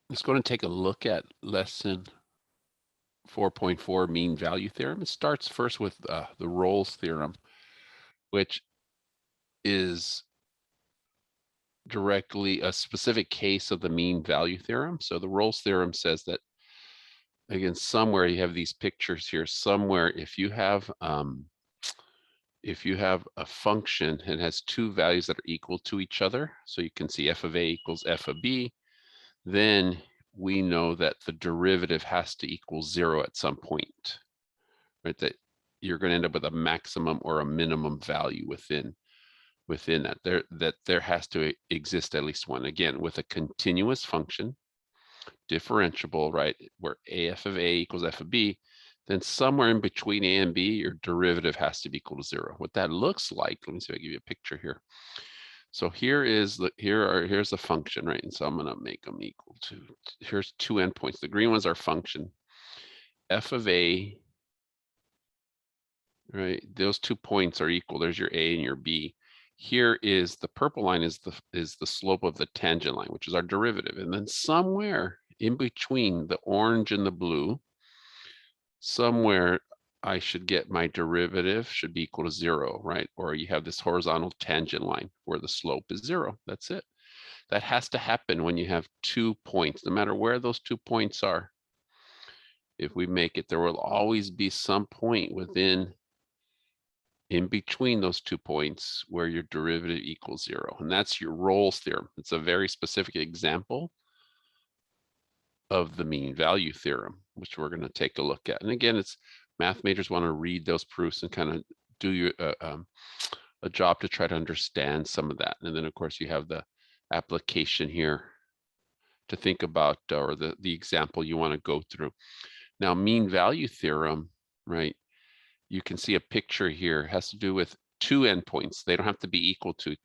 Let's go and take a look at lesson 4.4 mean value theorem. It starts first with the Rolle's theorem, which is directly a specific case of the mean value theorem. So the Rolle's theorem says that, again, somewhere you have these pictures here. Somewhere, if you have a function and has two values that are equal to each other, so you can see f of a equals f of b, then we know that the derivative has to equal 0 at some point, right? That you're going to end up with a maximum or a minimum value within that. There has to exist at least one. Again, with a continuous function, differentiable, right, where f of a equals f of b, then somewhere in between a and b, your derivative has to be equal to 0. What that looks like, let me see if I give you a picture here. So here's the function, right? And so I'm going to make them equal to, here's two endpoints. The green ones are function f of a, right? Those 2 points are equal. There's your a and your b. Here is the purple line is the slope of the tangent line, which is our derivative. And then somewhere in between the orange and the blue, somewhere I should get my derivative should be equal to 0, right? Or you have this horizontal tangent line where the slope is 0. That's it. That has to happen when you have 2 points, no matter where those 2 points are. If we make it, there will always be some point in between those 2 points where your derivative equals 0. And that's your Rolle's theorem. It's a very specific example of the mean value theorem, which we're going to take a look at. And again, it's math majors want to read those proofs and kind of do a job to try to understand some of that. And then, of course, you have the application here to think about, or the example you want to go through. Now, mean value theorem, right? You can see a picture here. It has to do with two endpoints. They don't have to be equal to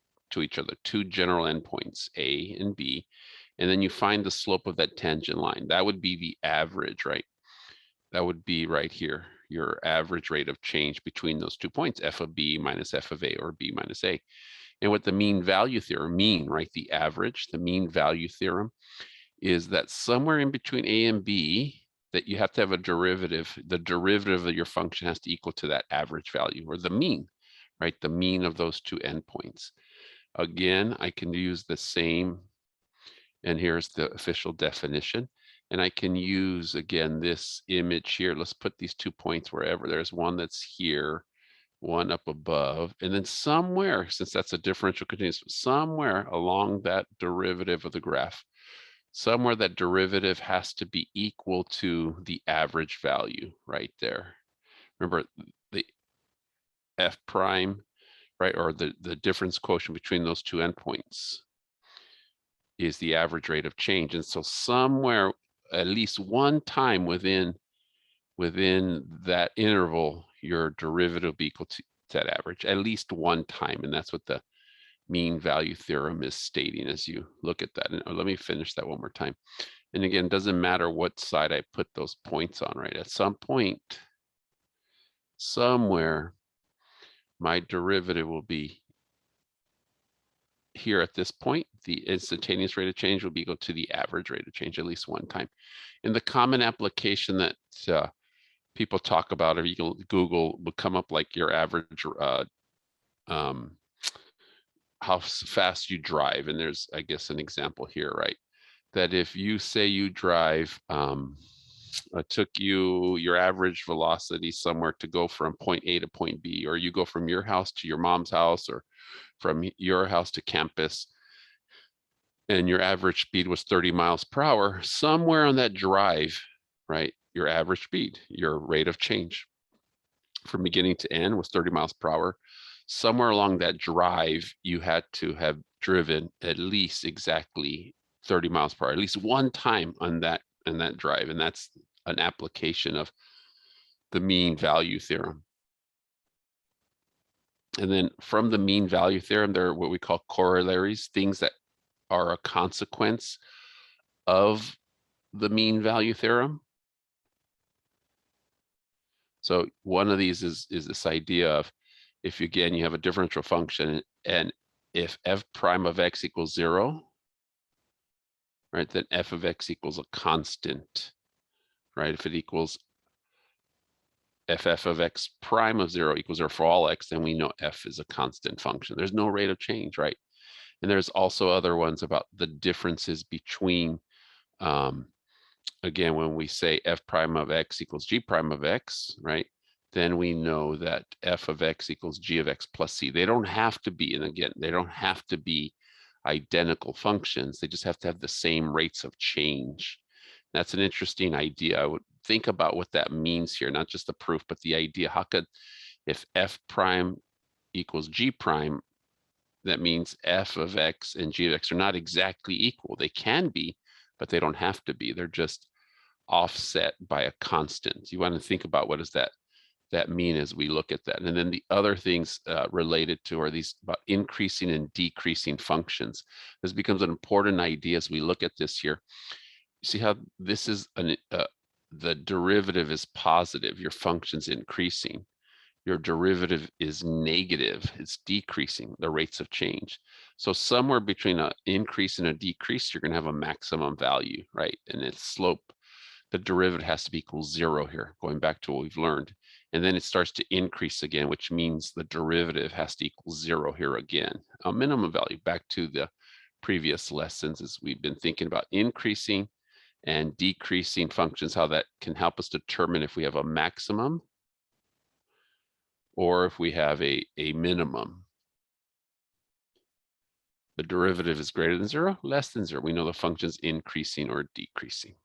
each other. Two general endpoints, A and B. And then you find the slope of that tangent line. That would be the average, right? That would be right here, your average rate of change between those 2 points, f of b minus f of a, or b minus a. And what the mean value theorem mean, right? The average, the mean value theorem is that somewhere in between a and b, that you have to have a derivative. The derivative of your function has to equal to that average value, or the mean, right? The mean of those two endpoints. Again, I can use the same, and here's the official definition. And I can use, again, this image here. Let's put these 2 points wherever. There's one that's here, one up above, and then somewhere, since that's a differential continuous, somewhere along that derivative of the graph, somewhere that derivative has to be equal to the average value right there. Remember, the f prime, right, or the difference quotient between those two endpoints is the average rate of change. And so somewhere, at least one time within that interval, your derivative will be equal to that average, at least one time. And that's what the mean value theorem is stating as you look at that. And let me finish that one more time. And again, it doesn't matter what side I put those points on, right? At some point, somewhere, my derivative will be here at this point. The instantaneous rate of change will be equal to the average rate of change at least one time. And the common application that people talk about, or you can Google, will come up like your average, how fast you drive. And there's, I guess, an example here, right? That if you say you drive, it took you your average velocity somewhere to go from point A to point B, or you go from your house to your mom's house, or from your house to campus, and your average speed was 30 miles per hour, somewhere on that drive, right, your average speed, your rate of change from beginning to end was 30 miles per hour. Somewhere along that drive, you had to have driven at least exactly 30 miles per hour, at least one time on that drive. And that's an application of the mean value theorem. And then from the mean value theorem, there are what we call corollaries, things that are a consequence of the mean value theorem. So one of these is this idea of, if again you have a differential function, and if f prime of x equals 0, right? Then f of x equals a constant, right? If it equals f of x prime of 0 equals 0 for all x, then we know f is a constant function. There's no rate of change, right? And there's also other ones about the differences between, again, when we say f prime of x equals g prime of x, right? Then we know that f of x equals g of x plus c. They don't have to be, and again, they don't have to be identical functions. They just have to have the same rates of change. That's an interesting idea. I would think about what that means here, not just the proof, but the idea. How could, if f prime equals g prime, that means f of x and g of x are not exactly equal. They can be, but they don't have to be. They're just offset by a constant. You want to think about what does that mean as we look at that. And then the other things related to are these about increasing and decreasing functions. This becomes an important idea as we look at this here. You see how this is the derivative is positive, your function's increasing. Your derivative is negative, it's decreasing the rates of change. So somewhere between an increase and a decrease, you're going to have a maximum value, right? And its slope, the derivative has to be equal 0 here, going back to what we've learned. And then it starts to increase again, which means the derivative has to equal 0 here again. A minimum value, back to the previous lessons as we've been thinking about increasing and decreasing functions, how that can help us determine if we have a maximum or if we have a minimum. The derivative is greater than 0, less than 0. We know the function's increasing or decreasing.